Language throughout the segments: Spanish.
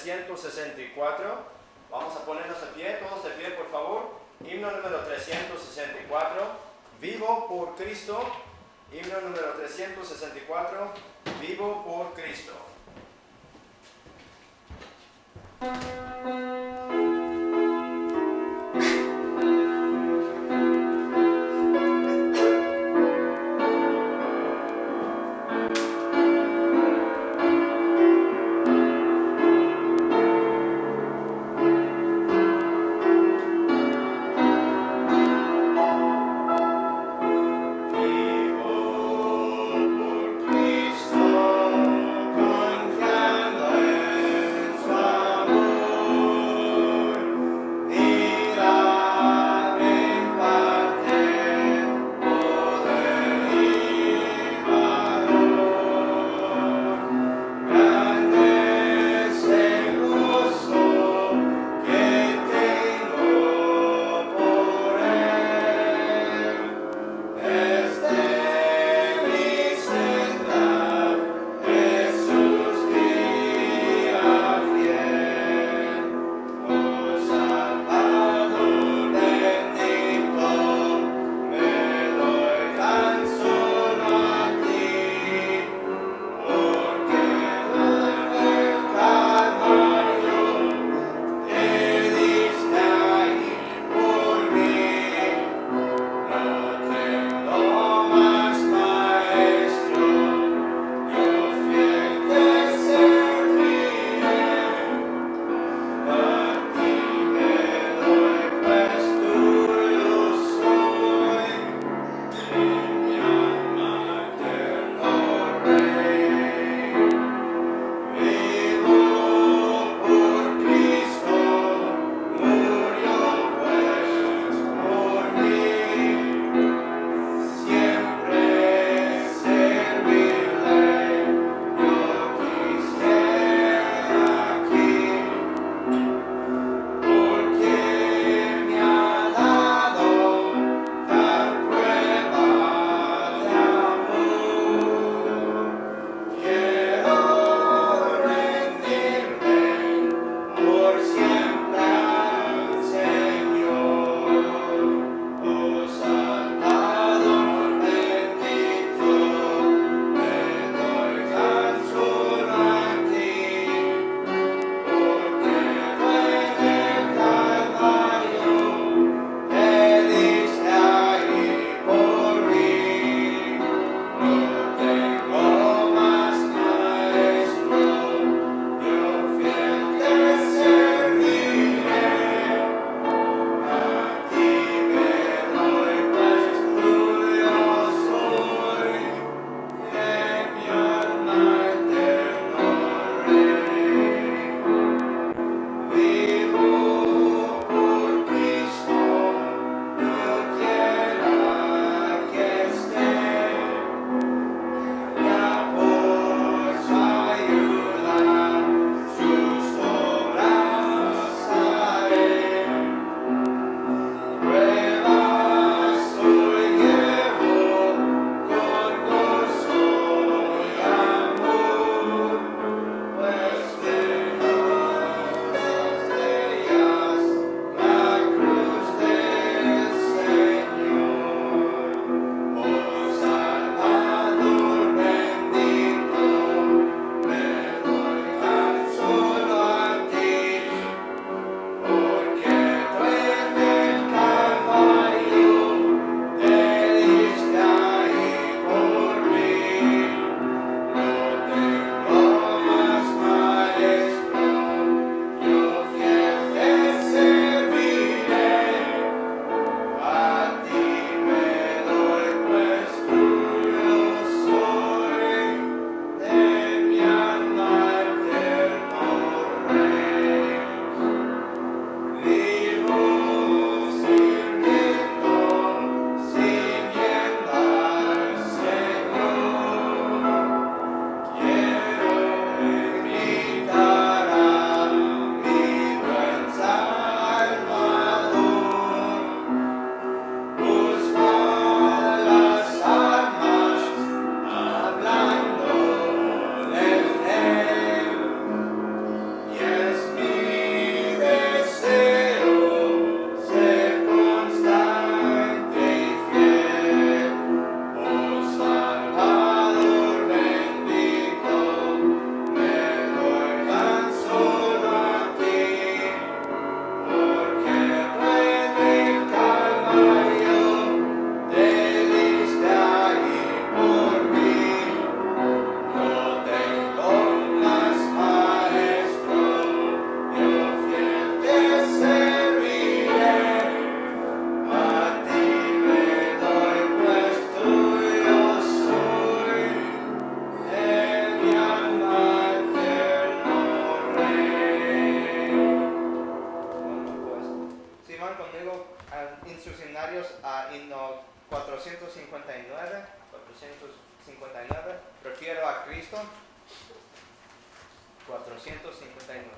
364. Vamos a ponernos de pie, todos de pie, por favor. Himno número 364. Vivo por Cristo. Himno número 364. Vivo por Cristo. Confiando en su amor. himno 459, prefiero a Cristo, 459.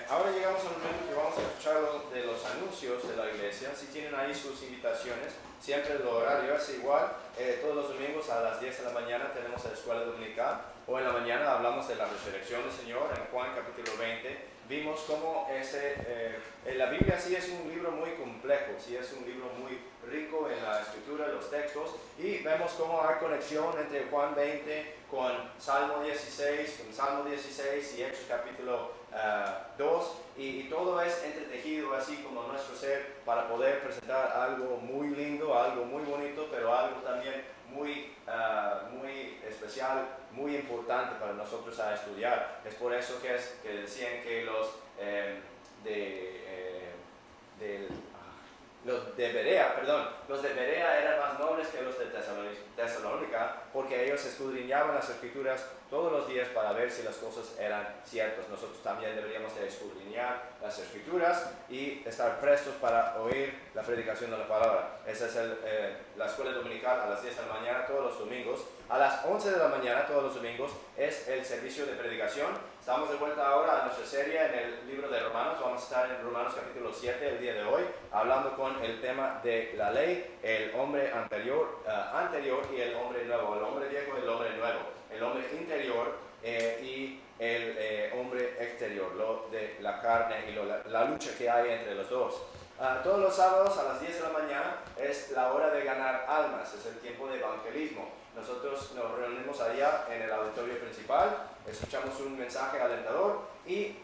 Ahora llegamos al momento que vamos a escuchar de los anuncios de la iglesia. Si tienen ahí sus invitaciones, siempre el horario es igual. Todos los domingos a las 10 de la mañana tenemos la escuela dominical. Hoy en la mañana hablamos de la resurrección del Señor en Juan capítulo 20. Vimos cómo la Biblia sí es un libro muy complejo, sí es un libro muy rico en la escritura, los textos, y vemos cómo hay conexión entre Juan 20 con Salmo 16, y Hechos capítulo 2, y todo es entretejido así como nuestro ser para poder presentar algo muy lindo, algo muy bonito, pero algo también muy especial, muy importante para nosotros a estudiar. Es por eso que decían que los de Berea eran más nobles que los de Tesalónica, porque ellos escudriñaban las escrituras todos los días para ver si las cosas eran ciertas. Nosotros también deberíamos de escudriñar las escrituras y estar prestos para oír la predicación de la palabra. Esa es la escuela dominical a las 10 de la mañana todos los domingos. A las 11 de la mañana todos los domingos es el servicio de predicación. Estamos de vuelta ahora a nuestra serie en el libro de Romanos. Vamos a estar en Romanos capítulo 7 el día de hoy, hablando con el tema de la ley, el hombre anterior y el hombre nuevo, el hombre viejo y el hombre nuevo, el hombre interior y el hombre exterior, lo de la carne y la lucha que hay entre los dos. Todos los sábados a las 10 de la mañana es la hora de ganar almas, es el tiempo de evangelismo. Nosotros nos reunimos allá en el auditorio principal, escuchamos un mensaje alentador y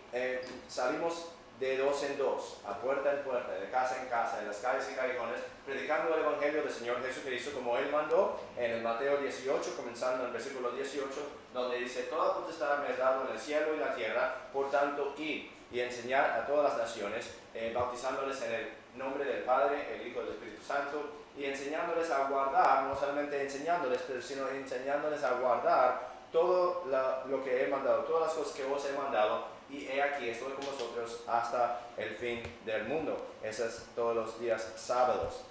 salimos de dos en dos, a puerta en puerta, de casa en casa, en las calles y callejones, predicando el Evangelio del Señor Jesucristo como Él mandó en el Mateo 18, comenzando en el versículo 18, donde dice: toda potestad me es dado en el cielo y la tierra, por tanto, id y enseñar a todas las naciones, bautizándoles en el nombre del Padre, el Hijo y el Espíritu Santo, y enseñándoles a guardar, no solamente enseñándoles, pero sino enseñándoles a guardar todo lo que he mandado, todas las cosas que os he mandado, y he aquí, estoy con vosotros hasta el fin del mundo. Eso es todos los días sábados.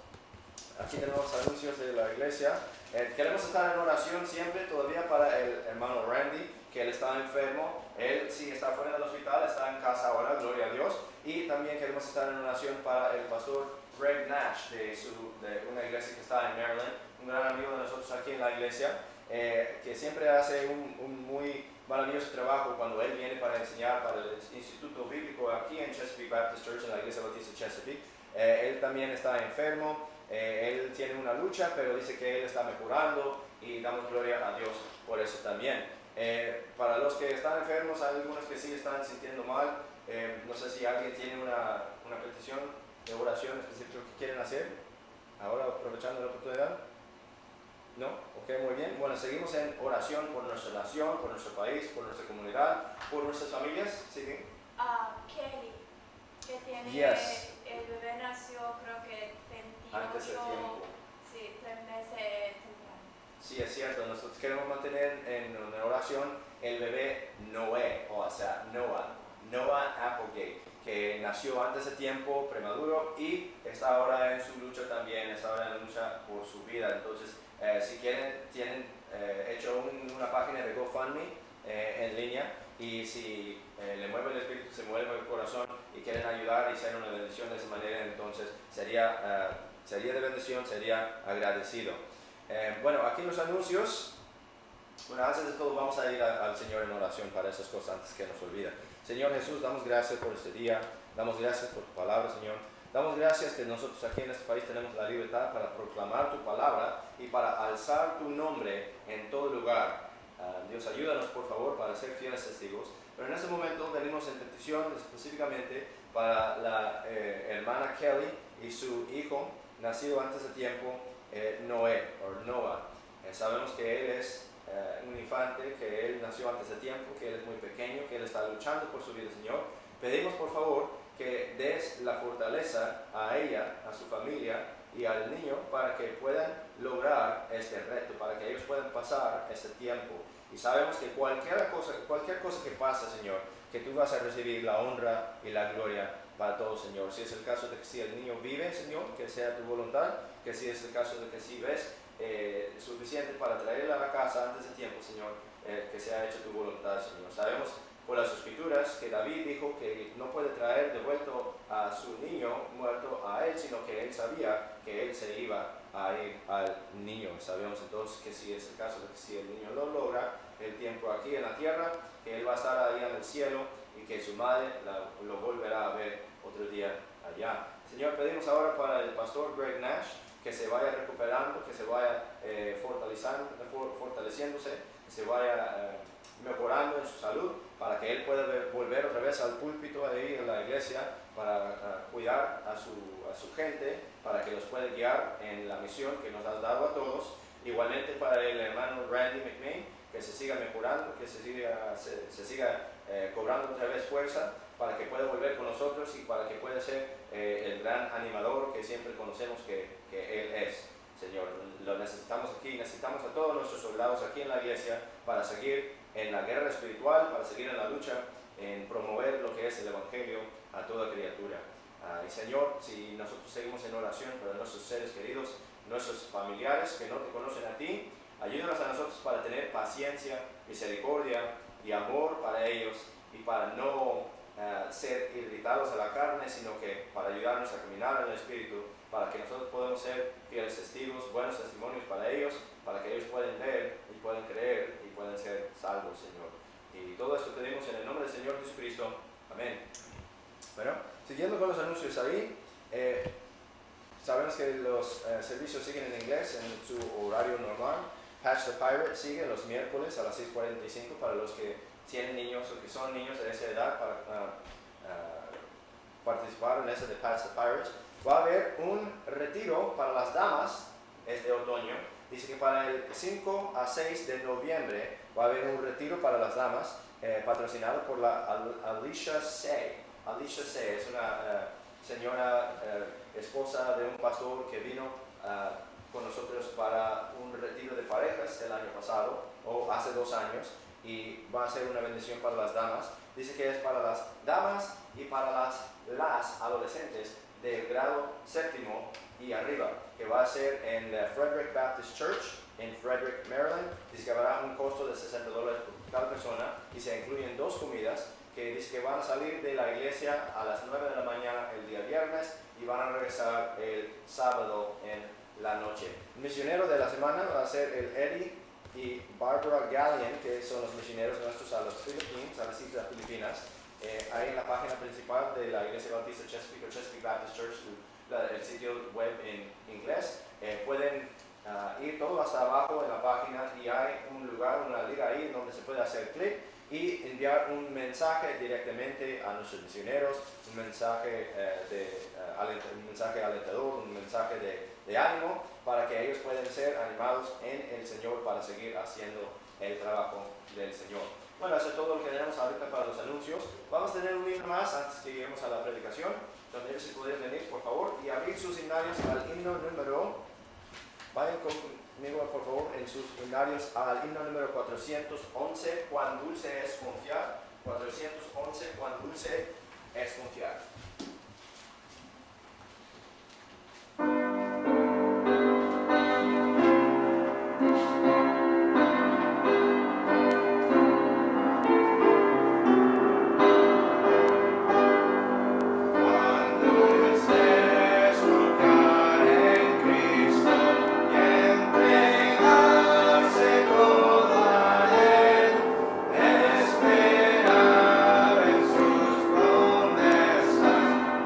Aquí tenemos anuncios de la iglesia. Queremos estar en oración siempre, todavía para el hermano Randy, que él está enfermo. Él sí está fuera del hospital, está en casa ahora, gloria a Dios. Y también queremos estar en oración para el pastor Greg Nash, de una iglesia que está en Maryland, un gran amigo de nosotros aquí en la iglesia, que siempre hace un muy maravilloso trabajo cuando él viene para enseñar para el Instituto Bíblico aquí en Chesapeake Baptist Church, en la iglesia bautista Chesapeake. Él también está enfermo, él tiene una lucha, pero dice que él está mejorando y damos gloria a Dios por eso también. Para los que están enfermos, hay algunos que sí están sintiendo mal. No sé si alguien tiene una petición de oración específica que quieren hacer, ahora aprovechando la oportunidad. ¿No? Ok, muy bien. Bueno, seguimos en oración por nuestra nación, por nuestro país, por nuestra comunidad, por nuestras familias. ¿Sí? Kelly, que tiene, Yes. el bebé nació creo que 28, Antes del tiempo. sí, 3 meses temprano. Sí, es cierto. Nosotros queremos mantener en oración el bebé Noé, o sea, Noah Applegate, que nació antes de tiempo, prematuro, y está ahora en su lucha también, está ahora en la lucha por su vida. Entonces, si quieren, tienen hecho una página de GoFundMe en línea, y si le mueve el espíritu, se mueve el corazón y quieren ayudar y ser una bendición de esa manera, entonces sería de bendición, sería agradecido. Bueno, aquí los anuncios. Bueno, antes de todo vamos a ir al Señor en oración para esas cosas antes que nos olviden. Señor Jesús, damos gracias por este día, damos gracias por tu palabra, Señor. Damos gracias que nosotros aquí en este país tenemos la libertad para proclamar tu palabra y para alzar tu nombre en todo lugar. Dios, ayúdanos por favor para ser fieles testigos. Pero en este momento venimos en petición específicamente para la hermana Kelly y su hijo, nacido antes de tiempo, Noah. Sabemos que él es un infante, que él nació antes de tiempo, que él es muy pequeño, que él está luchando por su vida, Señor. Pedimos por favor que des la fortaleza a ella, a su familia y al niño para que puedan lograr este reto, para que ellos puedan pasar este tiempo. Y sabemos que cualquier cosa que pase, Señor, que tú vas a recibir la honra y la gloria para todos, Señor. Si es el caso de que si el niño vive, Señor, que sea tu voluntad, que si es el caso de que si ves suficiente para traerla a la casa antes de tiempo, Señor, que sea hecho tu voluntad, Señor. Sabemos por las escrituras que David dijo que no puede traer de vuelto a su niño muerto a él, sino que él sabía que él se iba a ir al niño. Sabemos entonces que si es el caso de que si el niño lo logra, el tiempo aquí en la tierra, que él va a estar ahí en el cielo y que su madre lo volverá a ver otro día allá. Señor, pedimos ahora para el pastor Greg Nash, que se vaya recuperando, que se vaya fortaleciéndose, que se vaya mejorando en su salud, para que él pueda volver otra vez al púlpito ahí en la iglesia, para cuidar a su gente, para que los pueda guiar en la misión que nos has dado a todos. Igualmente para el hermano Randy McMahon, que se siga mejorando, que se siga cobrando otra vez fuerza, para que pueda volver con nosotros y para que pueda ser el gran animador que siempre conocemos que él es. Señor, lo necesitamos aquí, necesitamos a todos nuestros soldados aquí en la iglesia para seguir en la guerra espiritual, para seguir en la lucha, en promover lo que es el Evangelio a toda criatura. Y Señor, si nosotros seguimos en oración por nuestros seres queridos, nuestros familiares que no te conocen a ti, ayúdanos a nosotros para tener paciencia, misericordia y amor para ellos, y para no ser irritados a la carne, sino que para ayudarnos a caminar en el Espíritu, para que nosotros podamos ser fieles testigos, buenos testimonios para ellos, para que ellos puedan ver y puedan creer y puedan ser salvos, Señor. Y todo esto pedimos en el nombre del Señor Jesucristo. Amén. Bueno, siguiendo con los anuncios ahí, Sabemos que los servicios siguen en inglés en su horario normal. Patch the Pirate sigue los miércoles a las 6:45 para los que tienen niños o que son niños de esa edad para participar en ese de Patch the Pirate. Va a haber un retiro para las damas este otoño. Dice que para el 5 a 6 de noviembre va a haber un retiro para las damas patrocinado por la Alicia Say. Alicia Say es una señora esposa de un pastor que vino con nosotros para un retiro de parejas el año pasado o hace 2 años y va a ser una bendición para las damas. Dice que es para las damas y para las adolescentes del grado 7º y arriba, que va a ser en la Frederick Baptist Church en Frederick, Maryland. Dice que habrá un costo de $60 por cada persona y se incluyen 2 comidas que dice que van a salir de la iglesia a las 9 de la mañana el día viernes y van a regresar el sábado en la noche. El misionero de la semana va a ser el Eddie y Barbara Gallion, que son los misioneros nuestros a las Islas Filipinas. Ahí en la página principal de la Iglesia Bautista Chesapeake o Chesapeake Baptist Church, el sitio web en inglés, pueden ir todo hasta abajo en la página y hay un lugar, una liga ahí donde se puede hacer clic y enviar un mensaje directamente a nuestros misioneros, un mensaje, un mensaje alentador, un mensaje de ánimo para que ellos puedan ser animados en el Señor para seguir haciendo el trabajo del Señor. Bueno, eso es todo lo que tenemos ahorita para los anuncios. Vamos a tener un himno más antes que lleguemos a la predicación, donde ellos se pueden venir, por favor, y abrir sus himnarios al himno número. Vayan conmigo, por favor, en sus himnarios al himno número 411, Cuán dulce es confiar. 411, Cuán dulce es confiar. Esperar en sus promesas.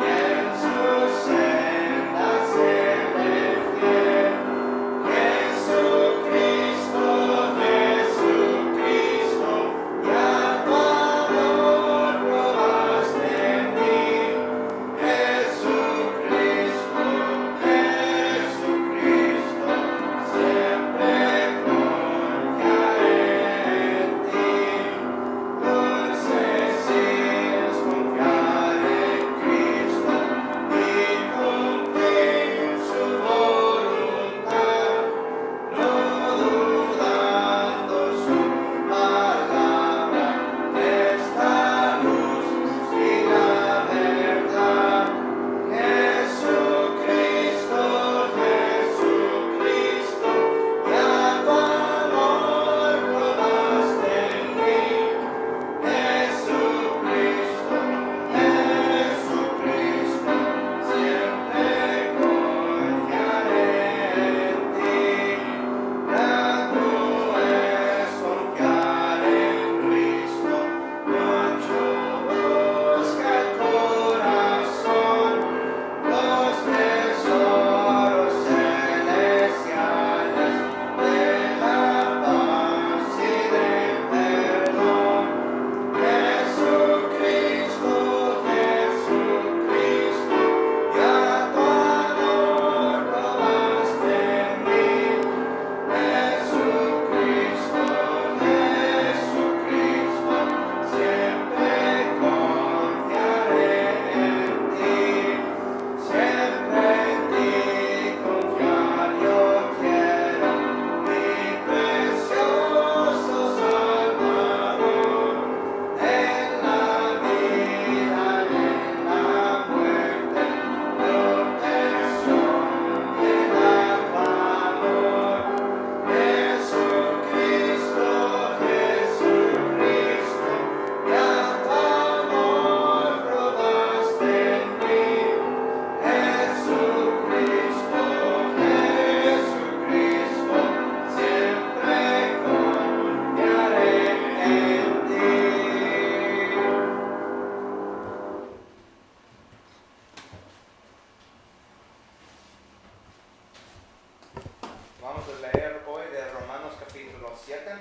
Vamos a leer hoy de Romanos capítulo 7.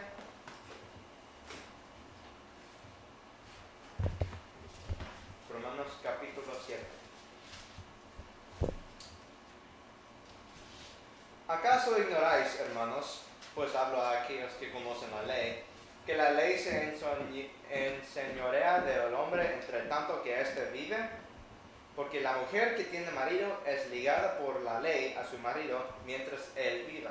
Romanos capítulo 7. ¿Acaso ignoráis, hermanos, pues hablo a aquellos que conocen la ley, que la ley se enseñorea del hombre entre tanto que éste vive? Porque la mujer que tiene marido es ligada por la ley a su marido mientras él vive.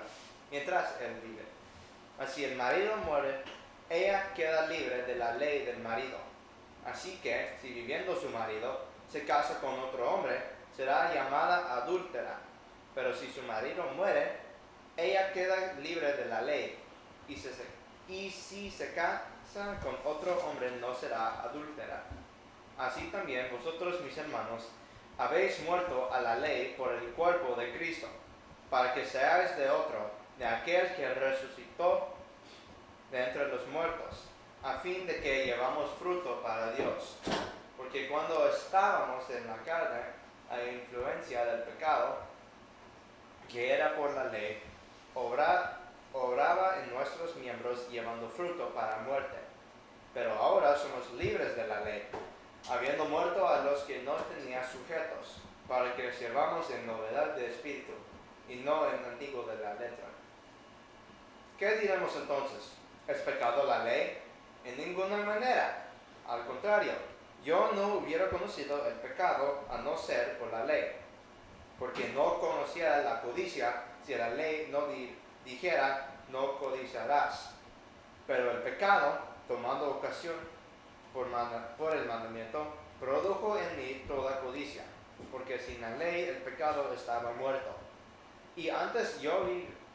Así el marido muere, ella queda libre de la ley del marido. Así que, si viviendo su marido se casa con otro hombre, será llamada adúltera. Pero si su marido muere, ella queda libre de la ley. Y si se casa con otro hombre, no será adúltera. Así también vosotros, mis hermanos, habéis muerto a la ley por el cuerpo de Cristo, para que seáis de otro, de aquel que resucitó de entre los muertos, a fin de que llevamos fruto para Dios. Porque cuando estábamos en la carne, a la influencia del pecado, que era por la ley, obraba en nuestros miembros llevando fruto para muerte. Pero ahora somos libres de la ley, habiendo muerto a los que no tenía sujetos, para que sirvamos en novedad de espíritu, y no en antiguo de la letra. ¿Qué diremos entonces? ¿Es pecado la ley? En ninguna manera. Al contrario, yo no hubiera conocido el pecado a no ser por la ley, porque no conociera la codicia si la ley no dijera, no codiciarás. Pero el pecado, tomando ocasión por el mandamiento, produjo en mí toda codicia, porque sin la ley el pecado estaba muerto. Y antes yo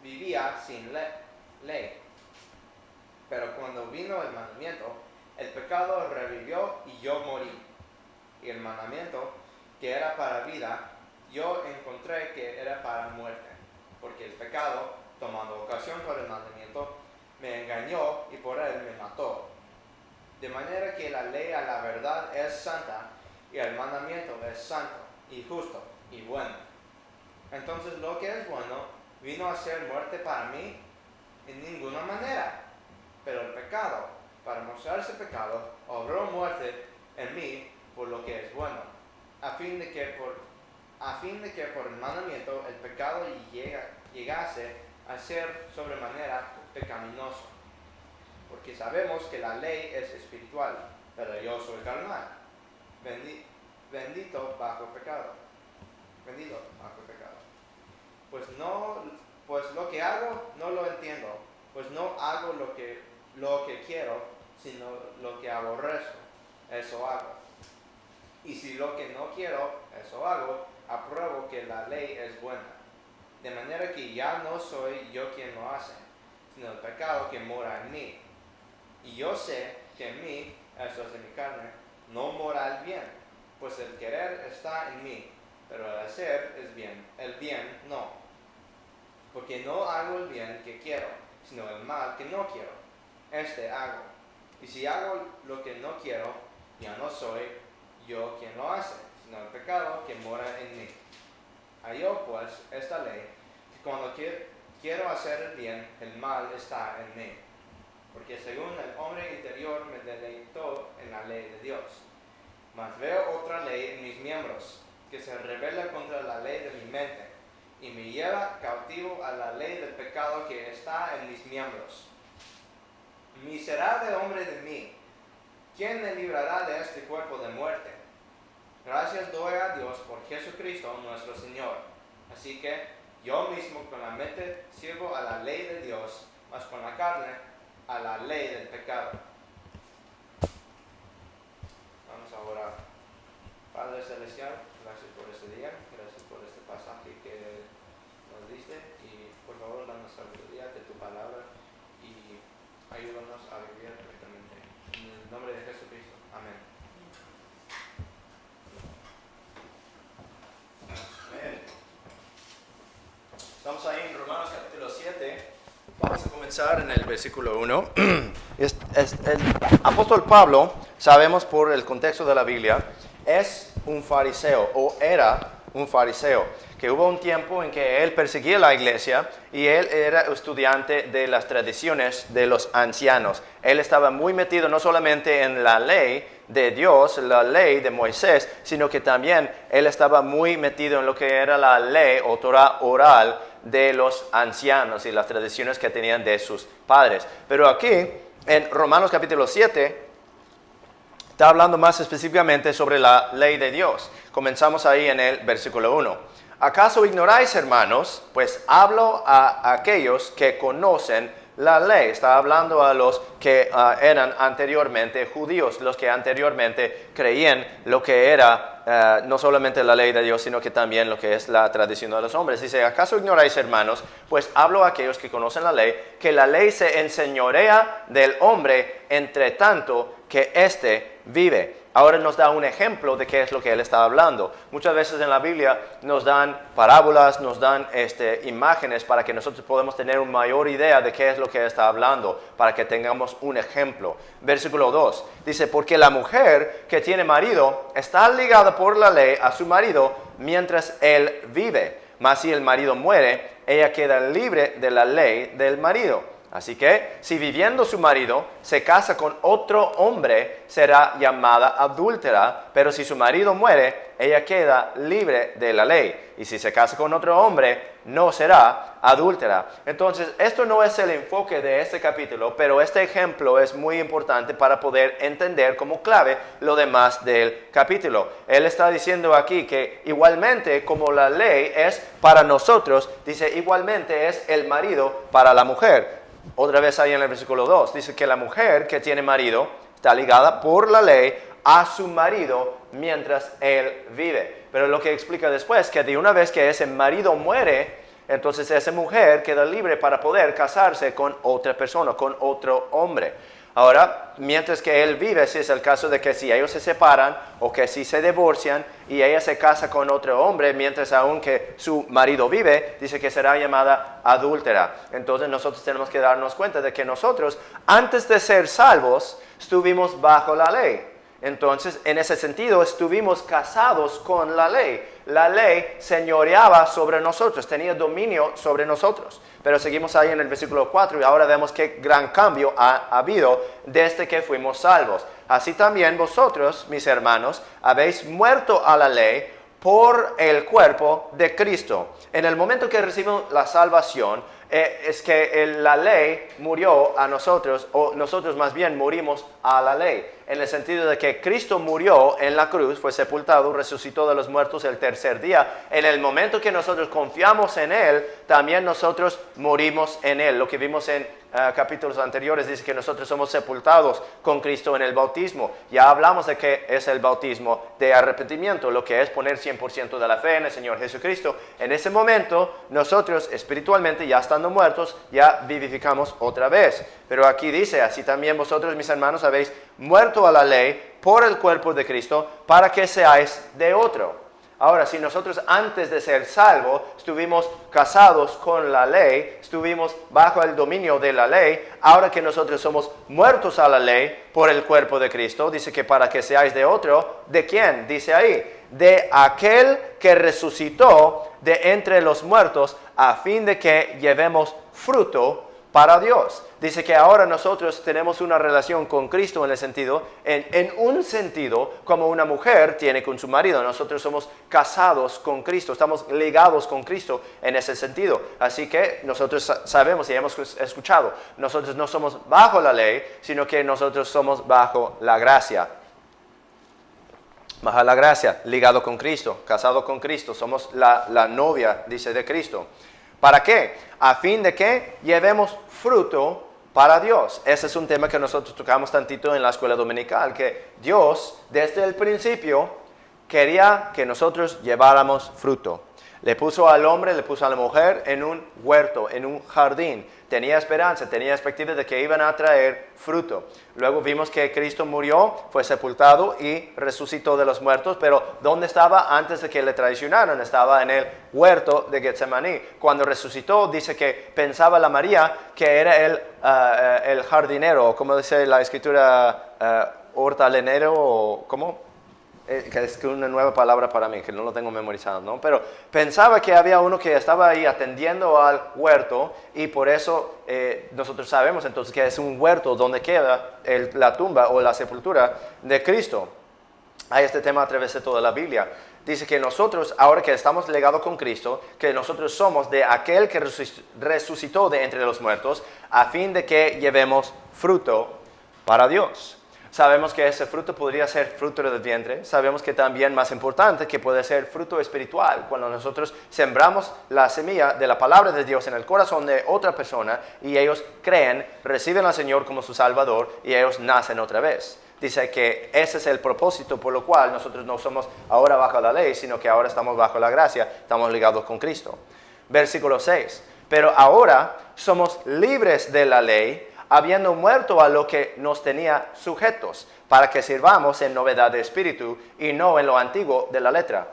vivía sin ley. Pero cuando vino el mandamiento, el pecado revivió y yo morí. Y el mandamiento, que era para vida, yo encontré que era para muerte, porque el pecado, tomando ocasión por el mandamiento, me engañó y por él me mató. De manera que la ley a la verdad es santa, y el mandamiento es santo, y justo, y bueno. Entonces lo que es bueno vino a ser muerte para mí en ninguna manera. Pero el pecado, para mostrarse pecado, obró muerte en mí por lo que es bueno, a fin de que por el mandamiento el pecado llegase a ser sobremanera pecaminoso. Porque sabemos que la ley es espiritual, pero yo soy carnal, bendito bajo pecado. Pues lo que hago no lo entiendo, pues no hago lo que quiero, sino lo que aborrezco, eso hago. Y si lo que no quiero, eso hago, apruebo que la ley es buena. De manera que ya no soy yo quien lo hace, sino el pecado que mora en mí. Y yo sé que en mí, eso es en mi carne, no mora el bien, pues el querer está en mí, pero el hacer es bien, el bien no. Porque no hago el bien que quiero, sino el mal que no quiero. Este hago. Y si hago lo que no quiero, ya no soy yo quien lo hace, sino el pecado que mora en mí. Hallo pues esta ley, que cuando quiero hacer el bien, el mal está en mí. Porque según el hombre interior me deleitó en la ley de Dios. Mas veo otra ley en mis miembros, que se rebela contra la ley de mi mente, y me lleva cautivo a la ley del pecado que está en mis miembros. Miserable hombre de mí, ¿quién me librará de este cuerpo de muerte? Gracias doy a Dios por Jesucristo nuestro Señor. Así que yo mismo con la mente sirvo a la ley de Dios, mas con la carne a la ley del pecado. Vamos a orar. Padre Celestial, gracias por este día, gracias por este pasaje que nos diste, y por favor danos sabiduría de tu palabra y ayúdanos a vivir correctamente. En el nombre de Jesucristo. Amén. Amén. Estamos ahí en Romanos capítulo 7. Vamos a comenzar en el versículo 1. El apóstol Pablo, sabemos por el contexto de la Biblia, es un fariseo, o era un fariseo, que hubo un tiempo en que él perseguía la iglesia y él era estudiante de las tradiciones de los ancianos. Él estaba muy metido no solamente en la ley de Dios, la ley de Moisés, sino que también él estaba muy metido en lo que era la ley o Torah oral de los ancianos y las tradiciones que tenían de sus padres. Pero aquí, en Romanos capítulo 7, está hablando más específicamente sobre la ley de Dios. Comenzamos ahí en el versículo 1. ¿Acaso ignoráis, hermanos? Pues hablo a aquellos que conocen la ley. Está hablando a los que eran anteriormente judíos, los que anteriormente creían lo que era no solamente la ley de Dios, sino que también lo que es la tradición de los hombres. Dice, ¿acaso ignoráis, hermanos? Pues hablo a aquellos que conocen la ley, que la ley se enseñorea del hombre entre tanto que éste vive. Ahora nos da un ejemplo de qué es lo que él está hablando. Muchas veces en la Biblia nos dan parábolas, nos dan imágenes para que nosotros podamos tener una mayor idea de qué es lo que él está hablando, para que tengamos un ejemplo. Versículo 2 dice, porque la mujer que tiene marido está ligada por la ley a su marido mientras él vive. Mas si el marido muere, ella queda libre de la ley del marido. Así que, si viviendo su marido se casa con otro hombre, será llamada adúltera, pero si su marido muere, ella queda libre de la ley. Y si se casa con otro hombre, no será adúltera. Entonces, esto no es el enfoque de este capítulo, pero este ejemplo es muy importante para poder entender como clave lo demás del capítulo. Él está diciendo aquí que igualmente como la ley es para nosotros, dice igualmente es el marido para la mujer. Otra vez ahí en el versículo 2, dice que la mujer que tiene marido está ligada por la ley a su marido mientras él vive. Pero lo que explica después, que de una vez que ese marido muere, entonces esa mujer queda libre para poder casarse con otra persona, con otro hombre. Ahora, mientras que él vive, si es el caso de que si ellos se separan o que si se divorcian y ella se casa con otro hombre, mientras aún que su marido vive, dice que será llamada adúltera. Entonces nosotros tenemos que darnos cuenta de que nosotros, antes de ser salvos, estuvimos bajo la ley. Entonces, en ese sentido, estuvimos casados con la ley. La ley señoreaba sobre nosotros, tenía dominio sobre nosotros. Pero seguimos ahí en el versículo 4 y ahora vemos qué gran cambio ha habido desde que fuimos salvos. Así también vosotros, mis hermanos, habéis muerto a la ley por el cuerpo de Cristo. En el momento que recibimos la salvación, es que la ley murió a nosotros, o nosotros más bien morimos a la ley, en el sentido de que Cristo murió en la cruz, fue sepultado, resucitó de los muertos el tercer día. En el momento que nosotros confiamos en Él, también nosotros morimos en Él. Lo que vimos en capítulos anteriores dice que nosotros somos sepultados con Cristo en el bautismo. Ya hablamos de que es el bautismo de arrepentimiento, lo que es poner 100% de la fe en el Señor Jesucristo. En ese momento, nosotros espiritualmente, ya estando muertos, ya vivificamos otra vez. Pero aquí dice, así también vosotros, mis hermanos, habéis muerto a la ley por el cuerpo de Cristo, para que seáis de otro. Ahora, si nosotros antes de ser salvos estuvimos casados con la ley, estuvimos bajo el dominio de la ley, ahora que nosotros somos muertos a la ley por el cuerpo de Cristo, dice que para que seáis de otro, ¿de quién? Dice ahí, de aquel que resucitó de entre los muertos, a fin de que llevemos fruto para Dios. Dice que ahora nosotros tenemos una relación con Cristo en el sentido, en un sentido, como una mujer tiene con su marido. Nosotros somos casados con Cristo, estamos ligados con Cristo en ese sentido. Así que nosotros sabemos y hemos escuchado, nosotros no somos bajo la ley, sino que nosotros somos bajo la gracia. Bajo la gracia, ligado con Cristo, casado con Cristo, somos la novia, dice, de Cristo. ¿Para qué? A fin de que llevemos fruto para Dios. Ese es un tema que nosotros tocamos tantito en la escuela dominical, que Dios desde el principio quería que nosotros lleváramos fruto. Le puso al hombre, le puso a la mujer en un huerto, en un jardín. Tenía esperanza, tenía expectativa de que iban a traer fruto. Luego vimos que Cristo murió, fue sepultado y resucitó de los muertos. Pero ¿dónde estaba antes de que le traicionaran? Estaba en el huerto de Getsemaní. Cuando resucitó, dice que pensaba la María que era el jardinero, como dice la escritura, hortalenero, o ¿cómo? que es una nueva palabra para mí, que no lo tengo memorizado, ¿no? Pero pensaba que había uno que estaba ahí atendiendo al huerto y por eso nosotros sabemos entonces que es un huerto donde queda la tumba o la sepultura de Cristo. Hay este tema a través de toda la Biblia. Dice que nosotros, ahora que estamos ligados con Cristo, que nosotros somos de aquel que resucitó de entre los muertos, a fin de que llevemos fruto para Dios. Sabemos que ese fruto podría ser fruto del vientre. Sabemos que también, más importante, que puede ser fruto espiritual. Cuando nosotros sembramos la semilla de la palabra de Dios en el corazón de otra persona y ellos creen, reciben al Señor como su Salvador y ellos nacen otra vez. Dice que ese es el propósito por lo cual nosotros no somos ahora bajo la ley, sino que ahora estamos bajo la gracia, estamos ligados con Cristo. Versículo 6. Pero ahora somos libres de la ley, habiendo muerto a lo que nos tenía sujetos, para que sirvamos en novedad de espíritu y no en lo antiguo de la letra.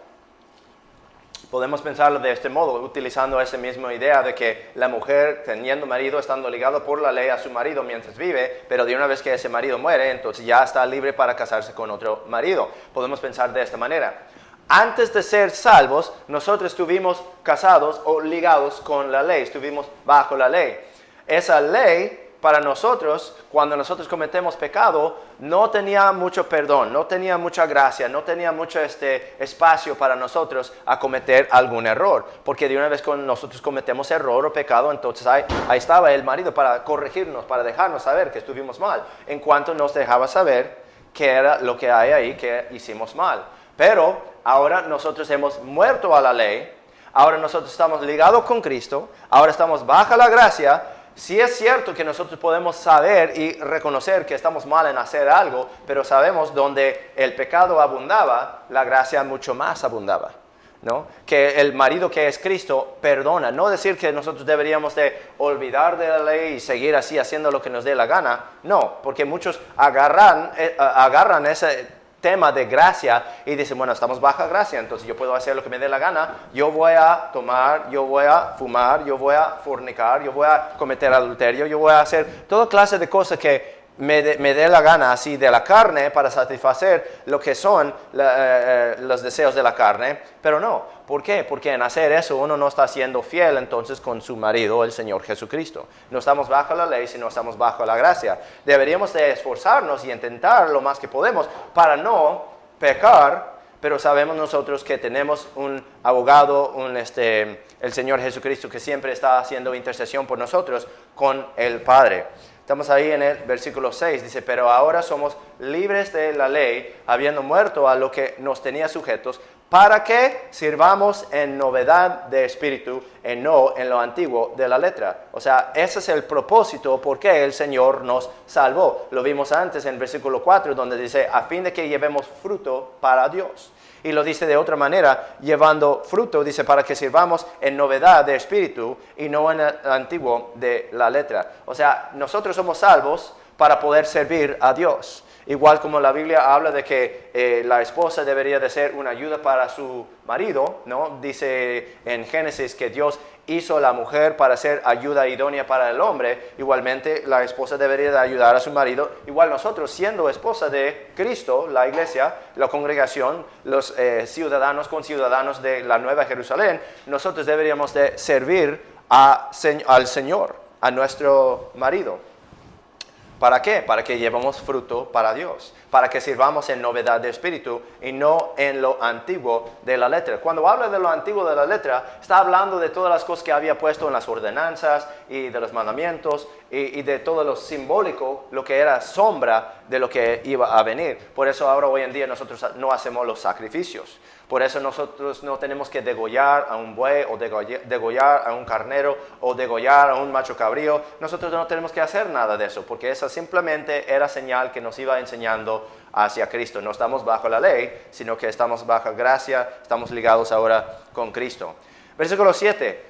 Podemos pensarlo de este modo, utilizando esa misma idea de que la mujer, teniendo marido, estando ligado por la ley a su marido mientras vive, pero de una vez que ese marido muere, entonces ya está libre para casarse con otro marido. Podemos pensar de esta manera. Antes de ser salvos, nosotros estuvimos casados o ligados con la ley, estuvimos bajo la ley. Esa ley, para nosotros, cuando nosotros cometemos pecado, no tenía mucho perdón, no tenía mucha gracia, no tenía mucho espacio para nosotros a cometer algún error. Porque de una vez que nosotros cometemos error o pecado, entonces ahí estaba el marido para corregirnos, para dejarnos saber que estuvimos mal. En cuanto nos dejaba saber qué era lo que hay ahí que hicimos mal. Pero ahora nosotros hemos muerto a la ley, ahora nosotros estamos ligados con Cristo, ahora estamos bajo la gracia. Sí es cierto que nosotros podemos saber y reconocer que estamos mal en hacer algo, pero sabemos donde el pecado abundaba, la gracia mucho más abundaba, ¿no? Que el marido que es Cristo perdona. No decir que nosotros deberíamos de olvidar de la ley y seguir así haciendo lo que nos dé la gana. No, porque muchos agarran ese tema de gracia y dicen, bueno, estamos bajo gracia, entonces yo puedo hacer lo que me dé la gana, yo voy a tomar, yo voy a fumar, yo voy a fornicar, yo voy a cometer adulterio, yo voy a hacer toda clase de cosas que me dé la gana así de la carne para satisfacer lo que son los deseos de la carne, pero no. ¿Por qué? Porque en hacer eso uno no está siendo fiel entonces con su marido, el Señor Jesucristo. No estamos bajo la ley, sino estamos bajo la gracia. Deberíamos de esforzarnos y intentar lo más que podemos para no pecar, pero sabemos nosotros que tenemos un abogado, el Señor Jesucristo, que siempre está haciendo intercesión por nosotros con el Padre. Estamos ahí en el versículo 6, dice, pero ahora somos libres de la ley, habiendo muerto a lo que nos tenía sujetos, para que sirvamos en novedad de espíritu y no en lo antiguo de la letra. O sea, ese es el propósito por qué el Señor nos salvó. Lo vimos antes en versículo 4, donde dice, a fin de que llevemos fruto para Dios. Y lo dice de otra manera, llevando fruto, dice, para que sirvamos en novedad de espíritu y no en el antiguo de la letra. O sea, nosotros somos salvos para poder servir a Dios. Igual como la Biblia habla de que la esposa debería de ser una ayuda para su marido, ¿no? Dice en Génesis que Dios hizo a la mujer para ser ayuda idónea para el hombre. Igualmente la esposa debería de ayudar a su marido. Igual nosotros, siendo esposa de Cristo, la iglesia, la congregación, los ciudadanos con ciudadanos de la Nueva Jerusalén, nosotros deberíamos de servir al Señor, a nuestro marido. ¿Para qué? Para que llevemos fruto para Dios, para que sirvamos en novedad de espíritu y no en lo antiguo de la letra. Cuando habla de lo antiguo de la letra, está hablando de todas las cosas que había puesto en las ordenanzas y de los mandamientos y de todo lo simbólico, lo que era sombra de lo que iba a venir. Por eso ahora hoy en día nosotros no hacemos los sacrificios. Por eso nosotros no tenemos que degollar a un buey o degollar a un carnero o degollar a un macho cabrío. Nosotros no tenemos que hacer nada de eso, porque esa simplemente era señal que nos iba enseñando hacia Cristo. No estamos bajo la ley, sino que estamos bajo gracia, estamos ligados ahora con Cristo. Versículo 7.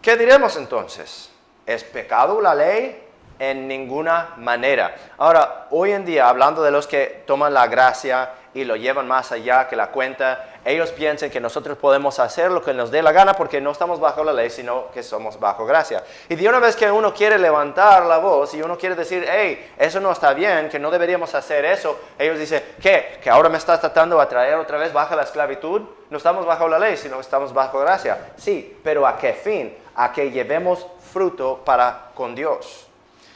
¿Qué diremos entonces? ¿Es pecado la ley? En ninguna manera. Ahora, hoy en día, hablando de los que toman la gracia y lo llevan más allá que la cuenta. Ellos piensan que nosotros podemos hacer lo que nos dé la gana porque no estamos bajo la ley, sino que somos bajo gracia. Y de una vez que uno quiere levantar la voz y uno quiere decir, hey, eso no está bien, que no deberíamos hacer eso, ellos dicen, ¿qué? ¿Que ahora me estás tratando de atraer otra vez bajo la esclavitud? No estamos bajo la ley, sino estamos bajo gracia. Sí, pero ¿a qué fin? A que llevemos fruto para con Dios.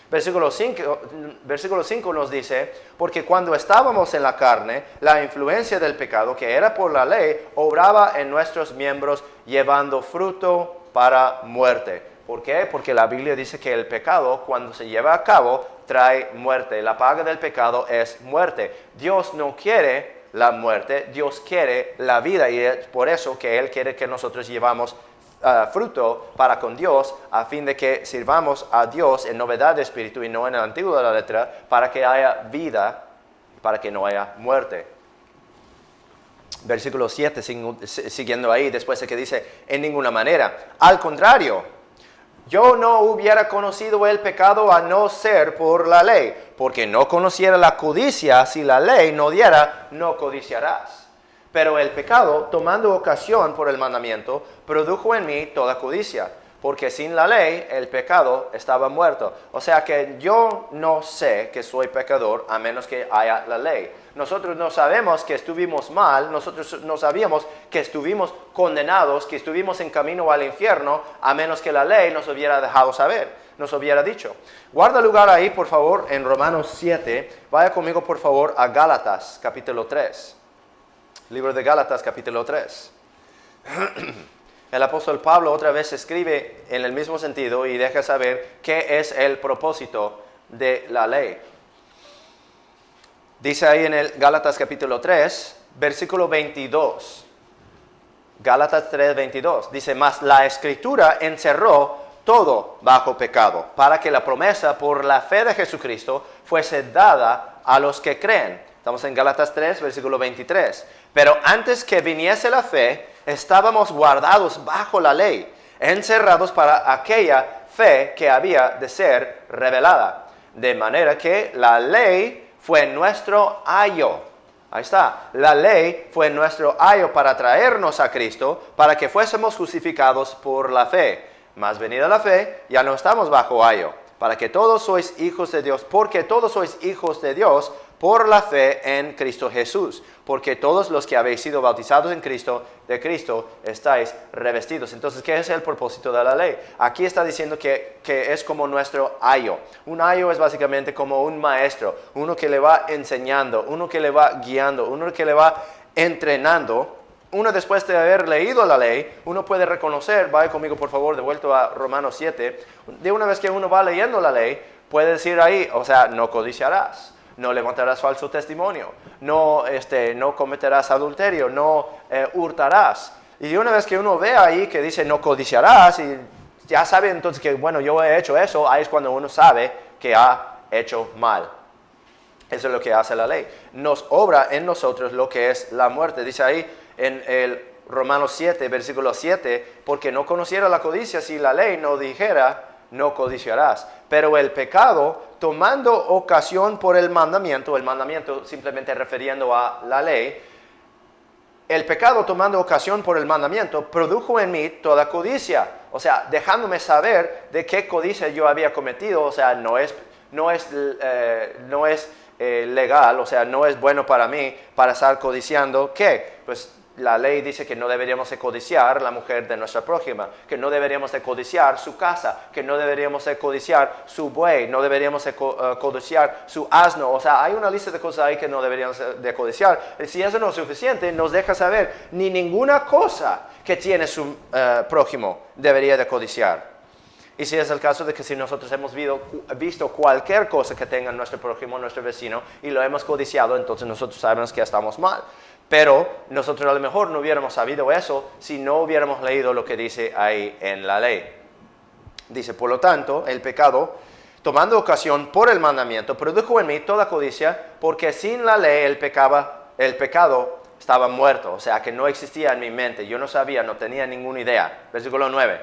Versículo 5 nos dice, porque cuando estábamos en la carne, la influencia del pecado, que era por la ley, obraba en nuestros miembros llevando fruto para muerte. ¿Por qué? Porque la Biblia dice que el pecado, cuando se lleva a cabo, trae muerte. La paga del pecado es muerte. Dios no quiere la muerte, Dios quiere la vida, y es por eso que Él quiere que nosotros llevamos fruto para con Dios, a fin de que sirvamos a Dios en novedad de espíritu y no en el antiguo de la letra, para que haya vida, para que no haya muerte. Versículo 7, siguiendo ahí, después de que dice, en ninguna manera. Al contrario, yo no hubiera conocido el pecado a no ser por la ley, porque no conociera la codicia si la ley no diera, no codiciarás. Pero el pecado, tomando ocasión por el mandamiento, produjo en mí toda codicia, porque sin la ley el pecado estaba muerto. O sea que yo no sé que soy pecador a menos que haya la ley. Nosotros no sabemos que estuvimos mal, nosotros no sabíamos que estuvimos condenados, que estuvimos en camino al infierno, a menos que la ley nos hubiera dejado saber, nos hubiera dicho. Guarda lugar ahí, por favor, en Romanos 7. Vaya conmigo, por favor, a Gálatas, capítulo 3. Libro de Gálatas, capítulo 3. El apóstol Pablo otra vez escribe en el mismo sentido y deja saber qué es el propósito de la ley. Dice ahí en el Gálatas capítulo 3, versículo 22. Gálatas 3, 22. Dice, mas la Escritura encerró todo bajo pecado, para que la promesa por la fe de Jesucristo fuese dada a los que creen. Estamos en Gálatas 3, versículo 23. Pero antes que viniese la fe, estábamos guardados bajo la ley, encerrados para aquella fe que había de ser revelada. De manera que la ley fue nuestro ayo. Ahí está. La ley fue nuestro ayo para traernos a Cristo, para que fuésemos justificados por la fe. Mas venida la fe, ya no estamos bajo ayo, para que todos sois hijos de Dios, porque todos sois hijos de Dios por la fe en Cristo Jesús. Porque todos los que habéis sido bautizados en Cristo, de Cristo, estáis revestidos. Entonces, ¿qué es el propósito de la ley? Aquí está diciendo que es como nuestro ayo. Un ayo es básicamente como un maestro, uno que le va enseñando, uno que le va guiando, uno que le va entrenando. Uno, después de haber leído la ley, uno puede reconocer, vaya conmigo por favor, de vuelta a Romanos 7, de una vez que uno va leyendo la ley, puede decir ahí, o sea, no codiciarás, no levantarás falso testimonio, no cometerás adulterio, no hurtarás. Y de una vez que uno ve ahí que dice no codiciarás, y ya sabe entonces que, bueno, yo he hecho eso, ahí es cuando uno sabe que ha hecho mal. Eso es lo que hace la ley. Nos obra en nosotros lo que es la muerte. Dice ahí en el Romanos 7, versículo 7, porque no conociera la codicia si la ley no dijera, no codiciarás. Pero el pecado, tomando ocasión por el mandamiento simplemente refiriendo a la ley, el pecado tomando ocasión por el mandamiento produjo en mí toda codicia. O sea, dejándome saber de qué codicia yo había cometido. O sea, no es legal, o sea, no es bueno para mí para estar codiciando. ¿Qué? Pues la ley dice que no deberíamos de codiciar la mujer de nuestra prójima, que no deberíamos de codiciar su casa, que no deberíamos de codiciar su buey, no deberíamos de codiciar su asno. O sea, hay una lista de cosas ahí que no deberíamos de codiciar. Y si eso no es suficiente, nos deja saber ni ninguna cosa que tiene su prójimo debería de codiciar. Y si es el caso de que si nosotros hemos visto cualquier cosa que tenga nuestro prójimo, nuestro vecino, y lo hemos codiciado, entonces nosotros sabemos que estamos mal. Pero nosotros a lo mejor no hubiéramos sabido eso si no hubiéramos leído lo que dice ahí en la ley. Dice, por lo tanto, el pecado, tomando ocasión por el mandamiento, produjo en mí toda codicia, porque sin la ley el pecado estaba muerto. O sea, que no existía en mi mente. Yo no sabía, no tenía ninguna idea. Versículo 9.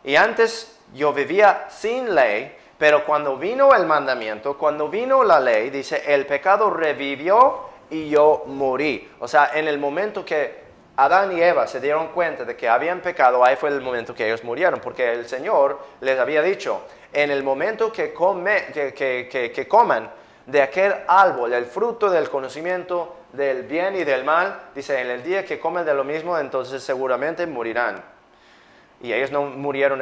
Y antes yo vivía sin ley, pero cuando vino el mandamiento, cuando vino la ley, dice, el pecado revivió y yo morí. O sea, en el momento que Adán y Eva se dieron cuenta de que habían pecado, ahí fue el momento que ellos murieron, porque el Señor les había dicho, en el momento que coman de aquel árbol, el fruto del conocimiento del bien y del mal, dice, en el día que comen de lo mismo, entonces seguramente morirán. Y ellos no murieron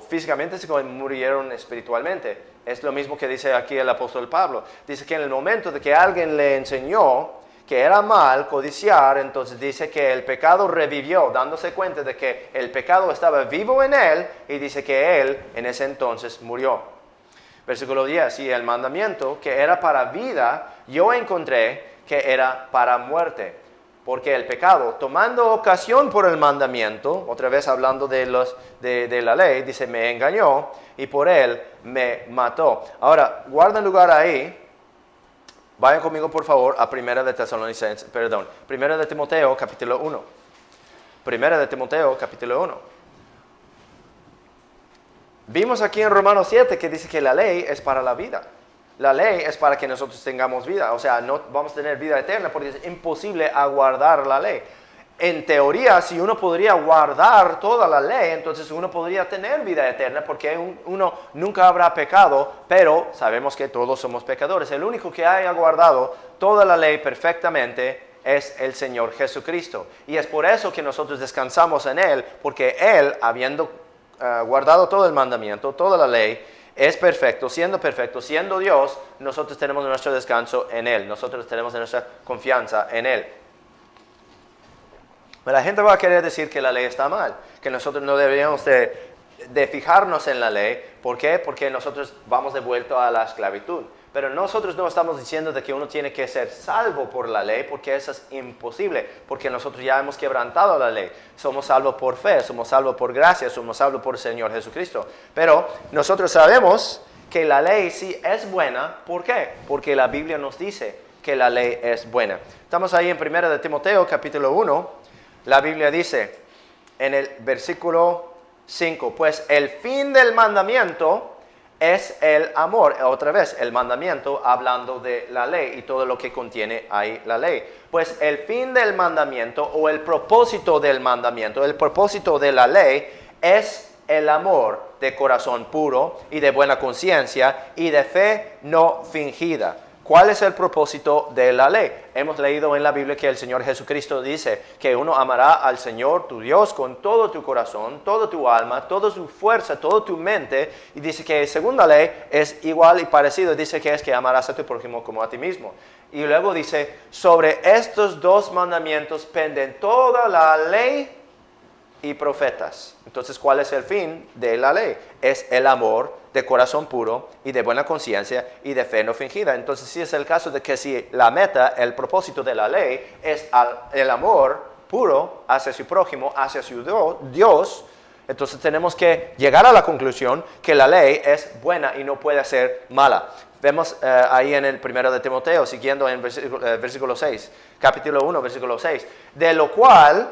físicamente, sino murieron espiritualmente. Es lo mismo que dice aquí el apóstol Pablo. Dice que en el momento de que alguien le enseñó que era mal codiciar, entonces dice que el pecado revivió, dándose cuenta de que el pecado estaba vivo en él, y dice que él en ese entonces murió. Versículo 10, y el mandamiento que era para vida, yo encontré que era para muerte. Porque el pecado, tomando ocasión por el mandamiento, otra vez hablando de la ley, dice, me engañó y por él me mató. Ahora, guarden lugar ahí. Vayan conmigo, por favor, a 1 de Timoteo, capítulo 1. 1 de Timoteo, capítulo 1. Vimos aquí en Romanos 7 que dice que la ley es para la vida. La ley es para que nosotros tengamos vida. O sea, no vamos a tener vida eterna porque es imposible aguardar la ley. En teoría, si uno podría guardar toda la ley, entonces uno podría tener vida eterna porque uno nunca habrá pecado, pero sabemos que todos somos pecadores. El único que haya guardado toda la ley perfectamente es el Señor Jesucristo. Y es por eso que nosotros descansamos en Él, porque Él, habiendo guardado todo el mandamiento, toda la ley, es perfecto, siendo Dios, nosotros tenemos nuestro descanso en Él, nosotros tenemos nuestra confianza en Él. La gente va a querer decir que la ley está mal, que nosotros no deberíamos de fijarnos en la ley. ¿Por qué? Porque nosotros vamos de vuelta a la esclavitud. Pero nosotros no estamos diciendo de que uno tiene que ser salvo por la ley, porque eso es imposible, porque nosotros ya hemos quebrantado la ley. Somos salvos por fe, somos salvos por gracia, somos salvos por el Señor Jesucristo. Pero nosotros sabemos que la ley sí es buena. ¿Por qué? Porque la Biblia nos dice que la ley es buena. Estamos ahí en 1 de Timoteo, capítulo 1. La Biblia dice en el versículo 5, pues el fin del mandamiento es el amor. Otra vez, el mandamiento hablando de la ley y todo lo que contiene ahí la ley. Pues el fin del mandamiento o el propósito del mandamiento, el propósito de la ley es el amor de corazón puro y de buena conciencia y de fe no fingida. ¿Cuál es el propósito de la ley? Hemos leído en la Biblia que el Señor Jesucristo dice que uno amará al Señor tu Dios con todo tu corazón, toda tu alma, toda tu fuerza, toda tu mente. Y dice que según la ley es igual y parecido. Dice que es que amarás a tu prójimo como a ti mismo. Y luego dice, sobre estos dos mandamientos penden toda la ley y profetas. Entonces, ¿cuál es el fin de la ley? Es el amor de corazón puro y de buena conciencia y de fe no fingida. Entonces, sí es el caso de que si la meta, el propósito de la ley es el amor puro hacia su prójimo, hacia su Dios, entonces tenemos que llegar a la conclusión que la ley es buena y no puede ser mala. Vemos ahí en el 1 de Timoteo, siguiendo en versículo 6, capítulo 1, versículo 6, de lo cual,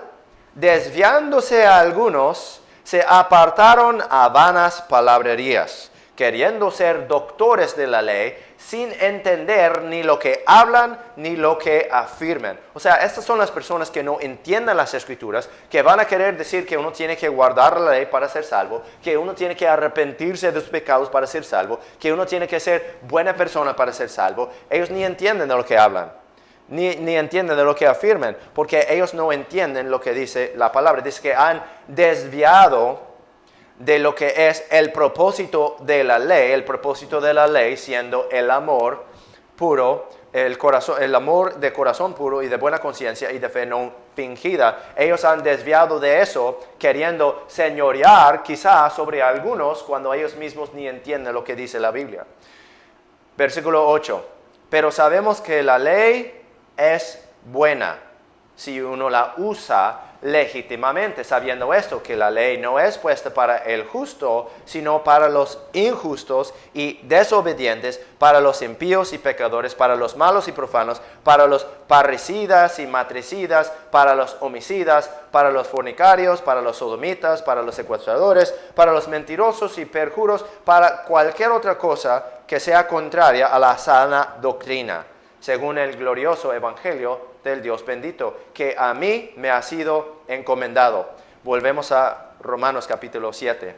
desviándose a algunos, se apartaron a vanas palabrerías, queriendo ser doctores de la ley, sin entender ni lo que hablan ni lo que afirman. O sea, estas son las personas que no entienden las Escrituras, que van a querer decir que uno tiene que guardar la ley para ser salvo, que uno tiene que arrepentirse de sus pecados para ser salvo, que uno tiene que ser buena persona para ser salvo. Ellos ni entienden de lo que hablan. Ni entienden de lo que afirman, porque ellos no entienden lo que dice la palabra. Dice que han desviado de lo que es el propósito de la ley, el propósito de la ley siendo el amor puro, el amor de corazón puro y de buena conciencia y de fe no fingida. Ellos han desviado de eso, queriendo señorear quizás sobre algunos cuando ellos mismos ni entienden lo que dice la Biblia. Versículo 8. Pero sabemos que la ley es buena si uno la usa legítimamente, sabiendo esto, que la ley no es puesta para el justo, sino para los injustos y desobedientes, para los impíos y pecadores, para los malos y profanos, para los parricidas y matricidas, para los homicidas, para los fornicarios, para los sodomitas, para los secuestradores, para los mentirosos y perjuros, para cualquier otra cosa que sea contraria a la sana doctrina, según el glorioso evangelio del Dios bendito, que a mí me ha sido encomendado. Volvemos a Romanos capítulo 7.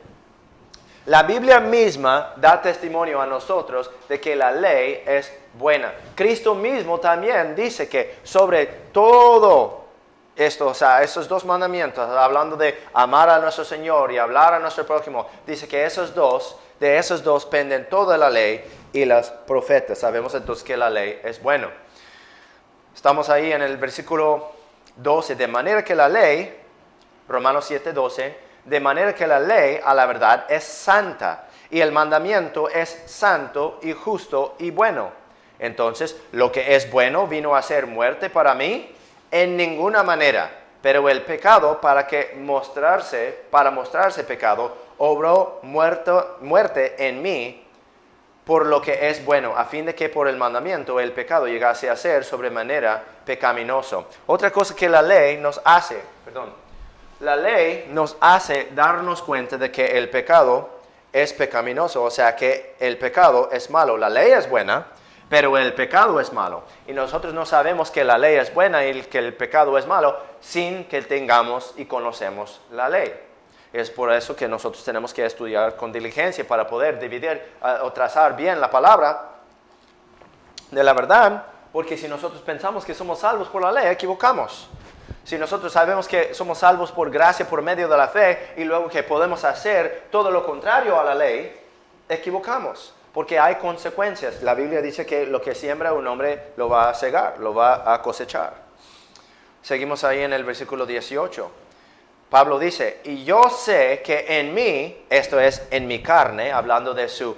La Biblia misma da testimonio a nosotros de que la ley es buena. Cristo mismo también dice que sobre todo esto, o sea, esos dos mandamientos, hablando de amar a nuestro Señor y hablar a nuestro prójimo, dice que de esos dos penden toda la ley y las profetas. Sabemos entonces que la ley es buena. Estamos ahí en el versículo 12, de manera que la ley, Romanos 7, 12, de manera que la ley a la verdad es santa y el mandamiento es santo y justo y bueno. Entonces, lo que es bueno vino a ser muerte para mí en ninguna manera, pero el pecado para mostrarse pecado, obró muerte en mí por lo que es bueno, a fin de que por el mandamiento el pecado llegase a ser sobremanera pecaminoso. Otra cosa que la ley nos hace darnos cuenta de que el pecado es pecaminoso, o sea que el pecado es malo. La ley es buena, pero el pecado es malo. Y nosotros no sabemos que la ley es buena y que el pecado es malo sin que tengamos y conocemos la ley. Es por eso que nosotros tenemos que estudiar con diligencia para poder dividir o trazar bien la palabra de la verdad, porque si nosotros pensamos que somos salvos por la ley, equivocamos. Si nosotros sabemos que somos salvos por gracia, por medio de la fe, y luego que podemos hacer todo lo contrario a la ley, equivocamos, porque hay consecuencias. La Biblia dice que lo que siembra un hombre lo va a segar, lo va a cosechar. Seguimos ahí en el versículo 18. Pablo dice, y yo sé que en mí, esto es en mi carne, hablando de su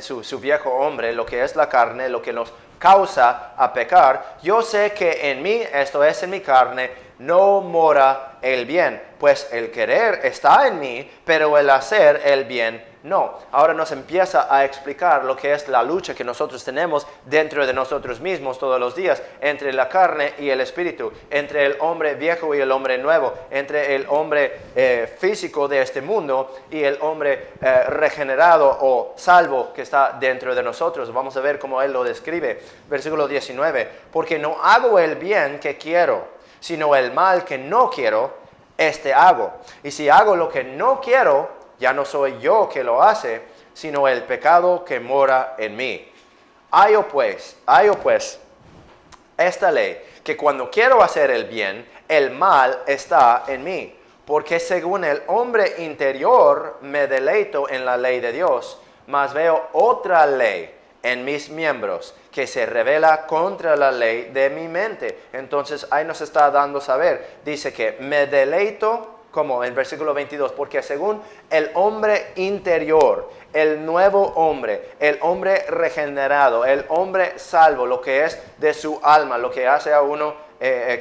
su viejo hombre, lo que es la carne, lo que nos causa a pecar, yo sé que en mí, esto es en mi carne, no mora el bien, pues el querer está en mí, pero el hacer el bien no. Ahora nos empieza a explicar lo que es la lucha que nosotros tenemos dentro de nosotros mismos todos los días, entre la carne y el espíritu, entre el hombre viejo y el hombre nuevo, entre el hombre físico de este mundo y el hombre regenerado o salvo que está dentro de nosotros. Vamos a ver cómo él lo describe. Versículo 19, porque no hago el bien que quiero, sino el mal que no quiero, este hago. Y si hago lo que no quiero, ya no soy yo que lo hace, sino el pecado que mora en mí. Hallo pues esta ley, que cuando quiero hacer el bien, el mal está en mí. Porque según el hombre interior me deleito en la ley de Dios, mas veo otra ley en mis miembros, que se revela contra la ley de mi mente. Entonces ahí nos está dando saber, dice que me deleito, como en versículo 22, porque según el hombre interior, el nuevo hombre, el hombre regenerado, el hombre salvo, lo que es de su alma, lo que hace a uno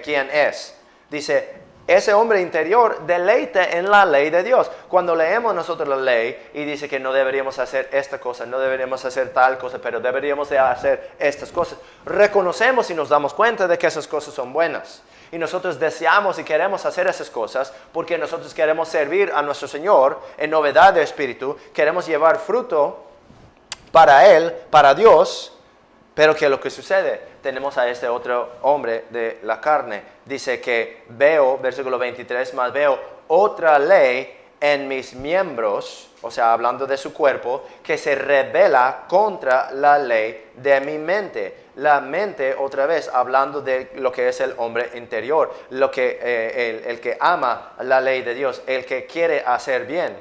quien es, dice, ese hombre interior deleite en la ley de Dios. Cuando leemos nosotros la ley y dice que no deberíamos hacer esta cosa, no deberíamos hacer tal cosa, pero deberíamos de hacer estas cosas, reconocemos y nos damos cuenta de que esas cosas son buenas. Y nosotros deseamos y queremos hacer esas cosas porque nosotros queremos servir a nuestro Señor en novedad de espíritu, queremos llevar fruto para Él, para Dios. Pero ¿qué es lo que sucede? Tenemos a este otro hombre de la carne. Dice que veo, versículo 23, más veo otra ley en mis miembros, o sea, hablando de su cuerpo, que se rebela contra la ley de mi mente. La mente, otra vez, hablando de lo que es el hombre interior, lo que, el que ama la ley de Dios, el que quiere hacer bien.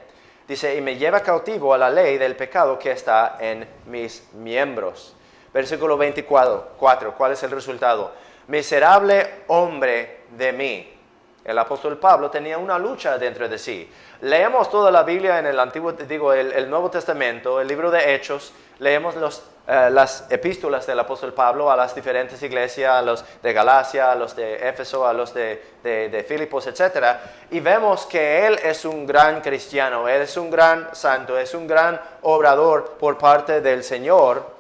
Dice, y me lleva cautivo a la ley del pecado que está en mis miembros. Versículo 24, ¿cuál es el resultado? Miserable hombre de mí. El apóstol Pablo tenía una lucha dentro de sí. Leemos toda la Biblia en el Nuevo Testamento, el libro de Hechos, leemos las epístolas del apóstol Pablo a las diferentes iglesias, a los de Galacia, a los de Éfeso, a los de Filipos, etc. Y vemos que él es un gran cristiano, él es un gran santo, es un gran obrador por parte del Señor.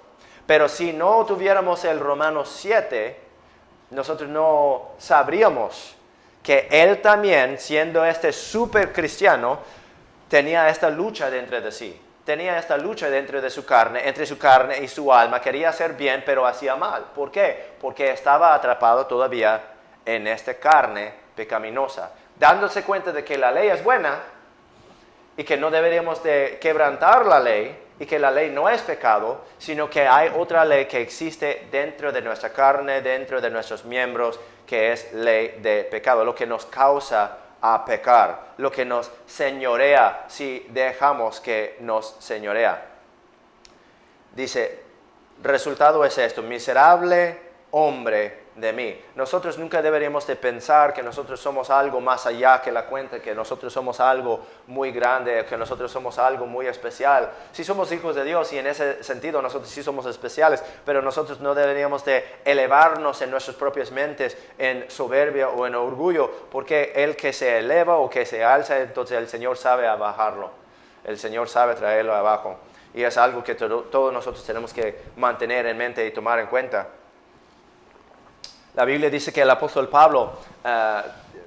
Pero si no tuviéramos el Romanos 7, nosotros no sabríamos que él también, siendo este súper cristiano, tenía esta lucha dentro de sí. tenía esta lucha dentro de su carne, entre su carne y su alma. Quería hacer bien, pero hacía mal. ¿Por qué? Porque estaba atrapado todavía en esta carne pecaminosa. Dándose cuenta de que la ley es buena y que no deberíamos de quebrantar la ley y que la ley no es pecado, sino que hay otra ley que existe dentro de nuestra carne, dentro de nuestros miembros, que es ley de pecado, lo que nos causa a pecar, lo que nos señorea si dejamos que nos señorea. Dice, resultado es esto: miserable hombre de mí. Nosotros nunca deberíamos de pensar que nosotros somos algo más allá que la cuenta, que nosotros somos algo muy grande, que nosotros somos algo muy especial. Sí somos hijos de Dios y en ese sentido nosotros sí somos especiales, pero nosotros no deberíamos de elevarnos en nuestras propias mentes en soberbia o en orgullo, porque el que se eleva o que se alza, entonces el Señor sabe abajarlo, el Señor sabe traerlo abajo. Y es algo que todos nosotros tenemos que mantener en mente y tomar en cuenta. La Biblia dice que el apóstol Pablo,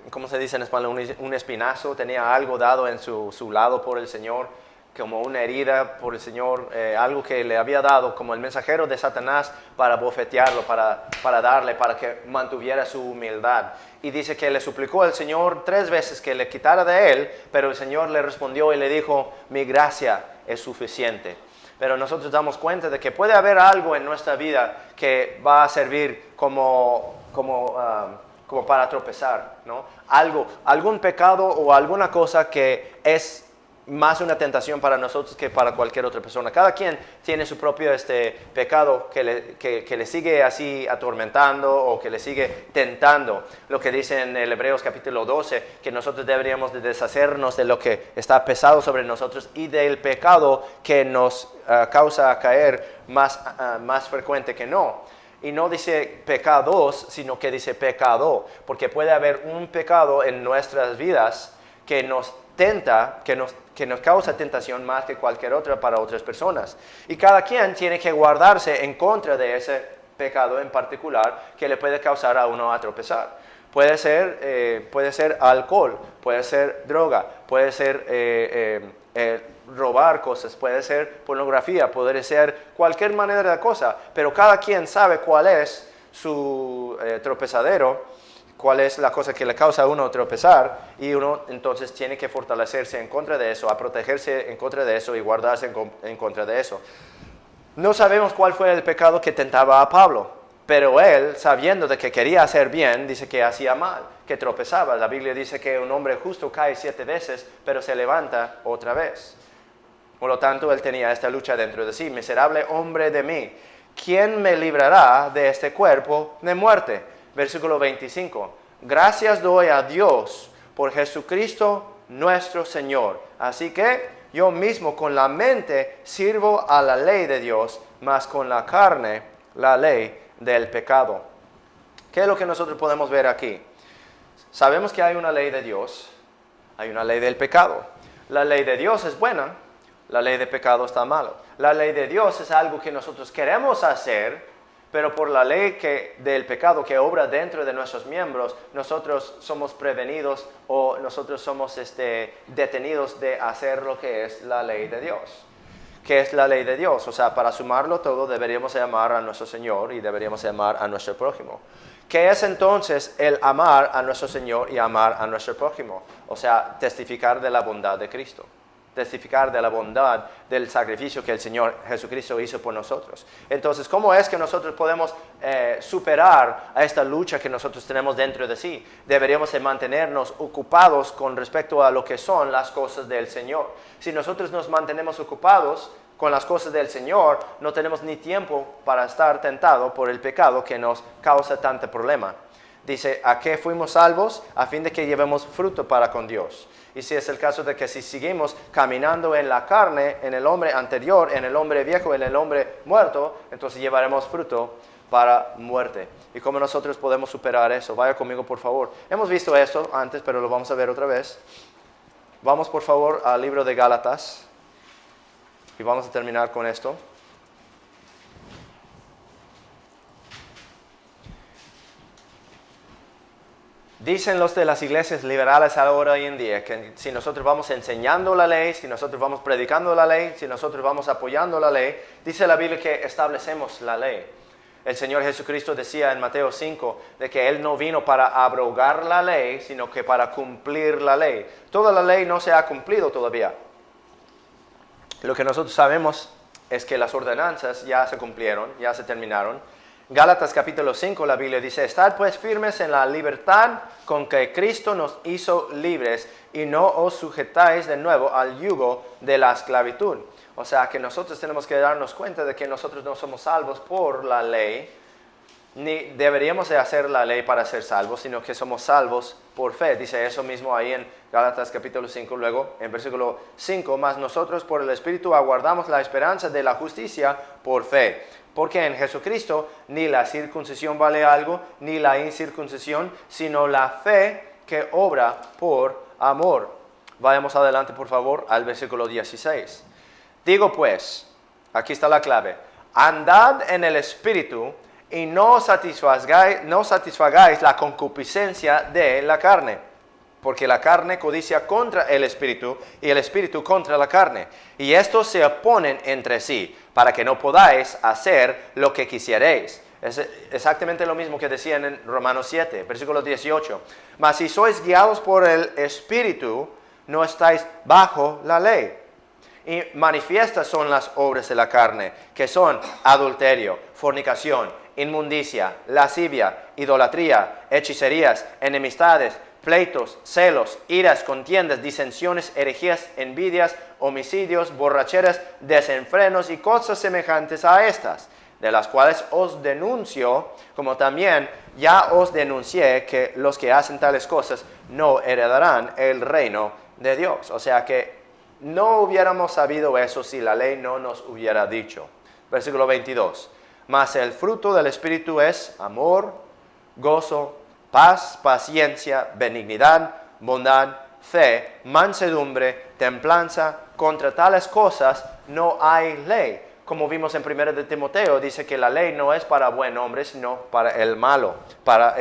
¿cómo se dice en español? Un espinazo, tenía algo dado en su lado por el Señor, como una herida por el Señor, algo que le había dado como el mensajero de Satanás para bofetearlo, para darle, para que mantuviera su humildad. Y dice que le suplicó al Señor 3 veces que le quitara de él, pero el Señor le respondió y le dijo, mi gracia es suficiente. Pero nosotros damos cuenta de que puede haber algo en nuestra vida que va a servir como para tropezar, ¿no? Algún pecado o alguna cosa que es más una tentación para nosotros que para cualquier otra persona. Cada quien tiene su propio pecado que le sigue así atormentando o que le sigue tentando. Lo que dice en el Hebreos capítulo 12, que nosotros deberíamos de deshacernos de lo que está pesado sobre nosotros y del pecado que nos causa caer más frecuente que no. Y no dice pecados, sino que dice pecado, porque puede haber un pecado en nuestras vidas que nos tenta, que nos causa tentación más que cualquier otra para otras personas. Y cada quien tiene que guardarse en contra de ese pecado en particular que le puede causar a uno a tropezar. Puede ser alcohol, puede ser droga, puede ser robar cosas, puede ser pornografía, puede ser cualquier manera de cosa, pero cada quien sabe cuál es su tropezadero, cuál es la cosa que le causa a uno tropezar, y uno entonces tiene que fortalecerse en contra de eso, a protegerse en contra de eso y guardarse en contra de eso. No sabemos cuál fue el pecado que tentaba a Pablo, pero él, sabiendo de que quería hacer bien, dice que hacía mal, que tropezaba. La Biblia dice que un hombre justo cae 7 veces, pero se levanta otra vez. Por lo tanto, él tenía esta lucha dentro de sí. Miserable hombre de mí, ¿quién me librará de este cuerpo de muerte? Versículo 25. Gracias doy a Dios por Jesucristo nuestro Señor. Así que yo mismo con la mente sirvo a la ley de Dios, mas con la carne la ley del pecado. ¿Qué es lo que nosotros podemos ver aquí? Sabemos que hay una ley de Dios, hay una ley del pecado. La ley de Dios es buena, la ley de pecado está malo. La ley de Dios es algo que nosotros queremos hacer, pero por la ley del pecado que obra dentro de nuestros miembros, nosotros somos prevenidos o nosotros somos detenidos de hacer lo que es la ley de Dios. ¿Qué es la ley de Dios? O sea, para sumarlo todo deberíamos amar a nuestro Señor y deberíamos amar a nuestro prójimo. ¿Qué es entonces el amar a nuestro Señor y amar a nuestro prójimo? O sea, testificar de la bondad de Cristo. Testificar de la bondad del sacrificio que el Señor Jesucristo hizo por nosotros. Entonces, ¿cómo es que nosotros podemos superar a esta lucha que nosotros tenemos dentro de sí? Deberíamos de mantenernos ocupados con respecto a lo que son las cosas del Señor. Si nosotros nos mantenemos ocupados con las cosas del Señor, no tenemos ni tiempo para estar tentados por el pecado que nos causa tanto problema. Dice, ¿a qué fuimos salvos? A fin de que llevemos fruto para con Dios. Y si es el caso de que si seguimos caminando en la carne, en el hombre anterior, en el hombre viejo, en el hombre muerto, entonces llevaremos fruto para muerte. ¿Y cómo nosotros podemos superar eso? Vaya conmigo, por favor. Hemos visto esto antes, pero lo vamos a ver otra vez. Vamos, por favor, al libro de Gálatas. Y vamos a terminar con esto. Dicen los de las iglesias liberales ahora hoy en día que si nosotros vamos enseñando la ley, si nosotros vamos predicando la ley, si nosotros vamos apoyando la ley, dice la Biblia que establecemos la ley. El Señor Jesucristo decía en Mateo 5 de que Él no vino para abrogar la ley, sino que para cumplir la ley. Toda la ley no se ha cumplido todavía. Lo que nosotros sabemos es que las ordenanzas ya se cumplieron, ya se terminaron. Gálatas capítulo 5, la Biblia dice, estad pues firmes en la libertad con que Cristo nos hizo libres y no os sujetáis de nuevo al yugo de la esclavitud. O sea que nosotros tenemos que darnos cuenta de que nosotros no somos salvos por la ley, ni deberíamos de hacer la ley para ser salvos, sino que somos salvos por fe. Dice eso mismo ahí en Gálatas capítulo 5, luego en versículo 5, mas nosotros por el Espíritu aguardamos la esperanza de la justicia por fe. Porque en Jesucristo ni la circuncisión vale algo, ni la incircuncisión, sino la fe que obra por amor. Vayamos adelante, por favor, al versículo 16. Digo pues, aquí está la clave, andad en el Espíritu y no satisfagáis la concupiscencia de la carne. Porque la carne codicia contra el Espíritu y el Espíritu contra la carne. Y estos se oponen entre sí, para que no podáis hacer lo que quisierais. Es exactamente lo mismo que decían en Romanos 7, versículo 18. Mas si sois guiados por el Espíritu, no estáis bajo la ley. Y manifiestas son las obras de la carne, que son adulterio, fornicación, inmundicia, lascivia, idolatría, hechicerías, enemistades, pleitos, celos, iras, contiendas, disensiones, herejías, envidias, homicidios, borracheras, desenfrenos y cosas semejantes a estas, de las cuales os denuncio, como también ya os denuncié que los que hacen tales cosas no heredarán el reino de Dios. O sea que no hubiéramos sabido eso si la ley no nos hubiera dicho. Versículo 22. Mas el fruto del Espíritu es amor, gozo, paz, paciencia, benignidad, bondad, fe, mansedumbre, templanza. Contra tales cosas no hay ley. Como vimos en 1 de Timoteo, dice que la ley no es para buen hombre, sino para el malo, para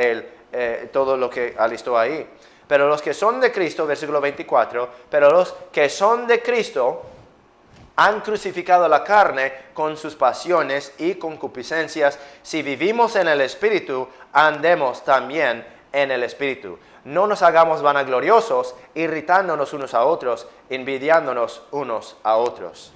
todo lo que alistó ahí. Pero los que son de Cristo, versículo 24, pero los que son de Cristo han crucificado la carne con sus pasiones y concupiscencias. Si vivimos en el Espíritu, andemos también en el Espíritu. No nos hagamos vanagloriosos, irritándonos unos a otros, envidiándonos unos a otros.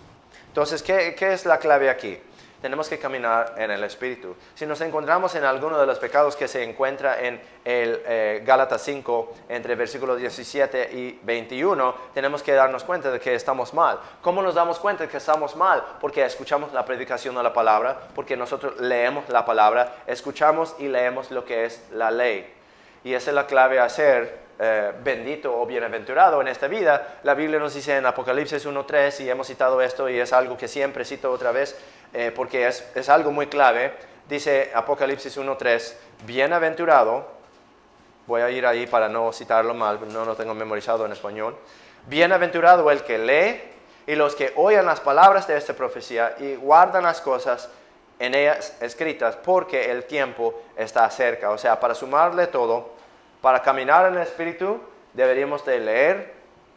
Entonces, ¿qué es la clave aquí? Tenemos que caminar en el Espíritu. Si nos encontramos en alguno de los pecados que se encuentra en el Gálatas 5, entre versículos 17 y 21, tenemos que darnos cuenta de que estamos mal. ¿Cómo nos damos cuenta de que estamos mal? Porque escuchamos la predicación de la palabra, porque nosotros leemos la palabra, escuchamos y leemos lo que es la ley. Y esa es la clave a ser bendito o bienaventurado en esta vida. La Biblia nos dice en Apocalipsis 1:3, y hemos citado esto y es algo que siempre cito otra vez, porque es algo muy clave. Dice Apocalipsis 1:3, bienaventurado, voy a ir ahí para no citarlo mal, no lo tengo memorizado en español. Bienaventurado el que lee y los que oyen las palabras de esta profecía y guardan las cosas en ellas escritas, porque el tiempo está cerca. O sea, para sumarle todo, para caminar en el Espíritu deberíamos de leer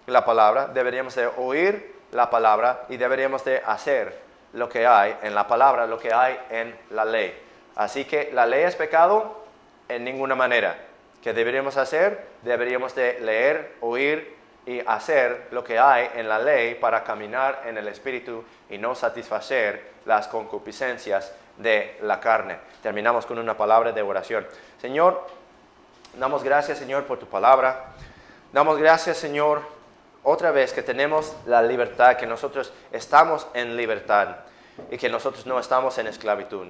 la palabra, deberíamos de oír la palabra y deberíamos de hacer lo que hay en la palabra, lo que hay en la ley. Así que la ley es pecado en ninguna manera. ¿Qué deberíamos hacer? Deberíamos de leer, oír y hacer lo que hay en la ley para caminar en el Espíritu y no satisfacer las concupiscencias de la carne. Terminamos con una palabra de oración. Señor, damos gracias, Señor, por tu palabra. Damos gracias, Señor, otra vez que tenemos la libertad, que nosotros estamos en libertad y que nosotros no estamos en esclavitud.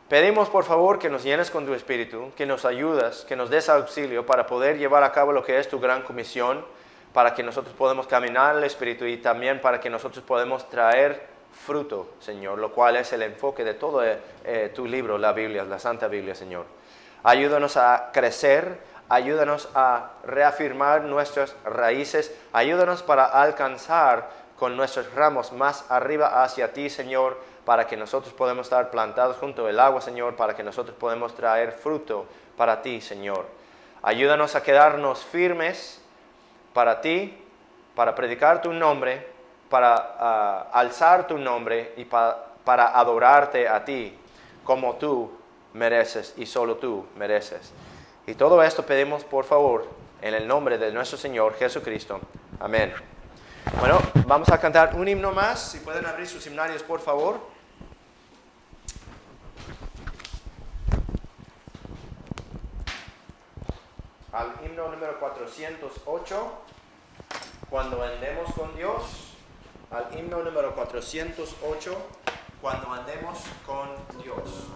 Pedimos, por favor, que nos llenes con tu Espíritu, que nos ayudes, que nos des auxilio para poder llevar a cabo lo que es tu gran comisión, para que nosotros podamos caminar en el Espíritu y también para que nosotros podamos traer fruto, Señor, lo cual es el enfoque de todo tu libro, la Biblia, la Santa Biblia, Señor. Ayúdanos a crecer, ayúdanos a reafirmar nuestras raíces, ayúdanos para alcanzar con nuestros ramos más arriba hacia ti, Señor, para que nosotros podamos estar plantados junto al agua, Señor, para que nosotros podamos traer fruto para ti, Señor. Ayúdanos a quedarnos firmes para ti, para predicar tu nombre, para alzar tu nombre y para adorarte a ti como tú mereces y solo tú mereces. Y todo esto pedimos por favor en el nombre de nuestro Señor Jesucristo. Amén. Bueno, vamos a cantar un himno más. Si pueden abrir sus himnarios por favor. Al himno número 408, cuando andemos con Dios. Al himno número 408, cuando andemos con Dios.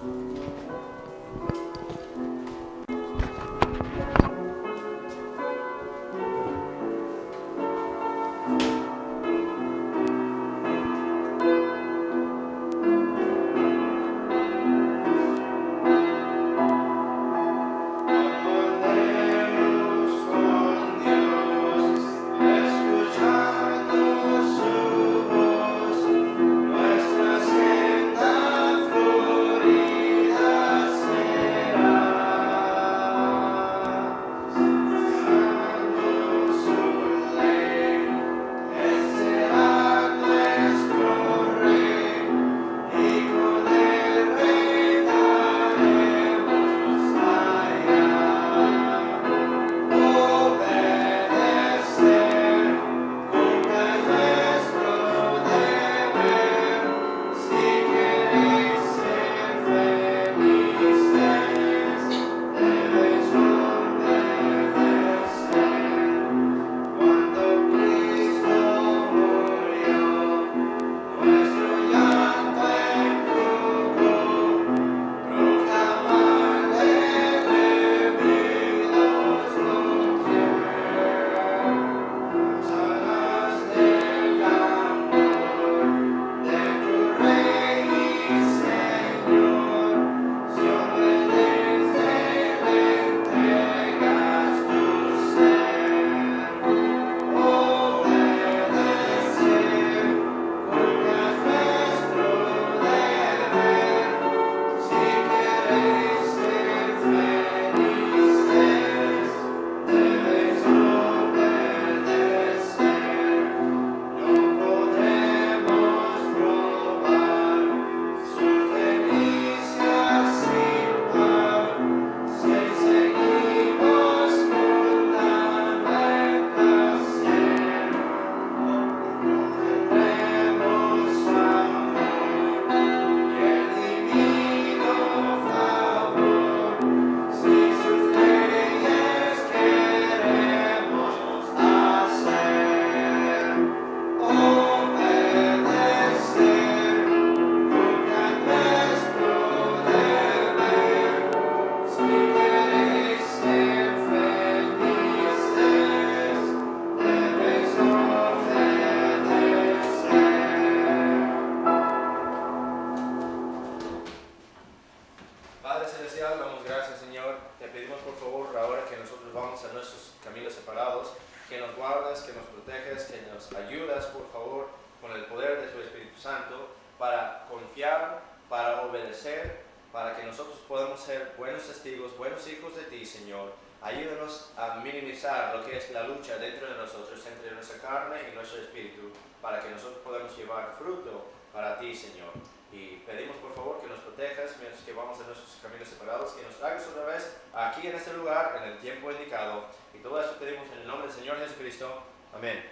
Padre Celestial, damos gracias, Señor. Te pedimos por favor, ahora que nosotros vamos a nuestros caminos separados, que nos guardes, que nos proteges, que nos ayudas, por favor, con el poder de tu Espíritu Santo, para confiar, para obedecer, para que nosotros podamos ser buenos testigos, buenos hijos de ti, Señor. Ayúdanos a minimizar lo que es la lucha dentro de nosotros, entre nuestra carne y nuestro espíritu, para que nosotros podamos llevar fruto para ti, Señor. Y pedimos por favor que nos protejas mientras que vamos en nuestros caminos separados, que nos traigas otra vez aquí en este lugar, en el tiempo indicado. Y todo esto pedimos en el nombre del Señor Jesucristo. Amén.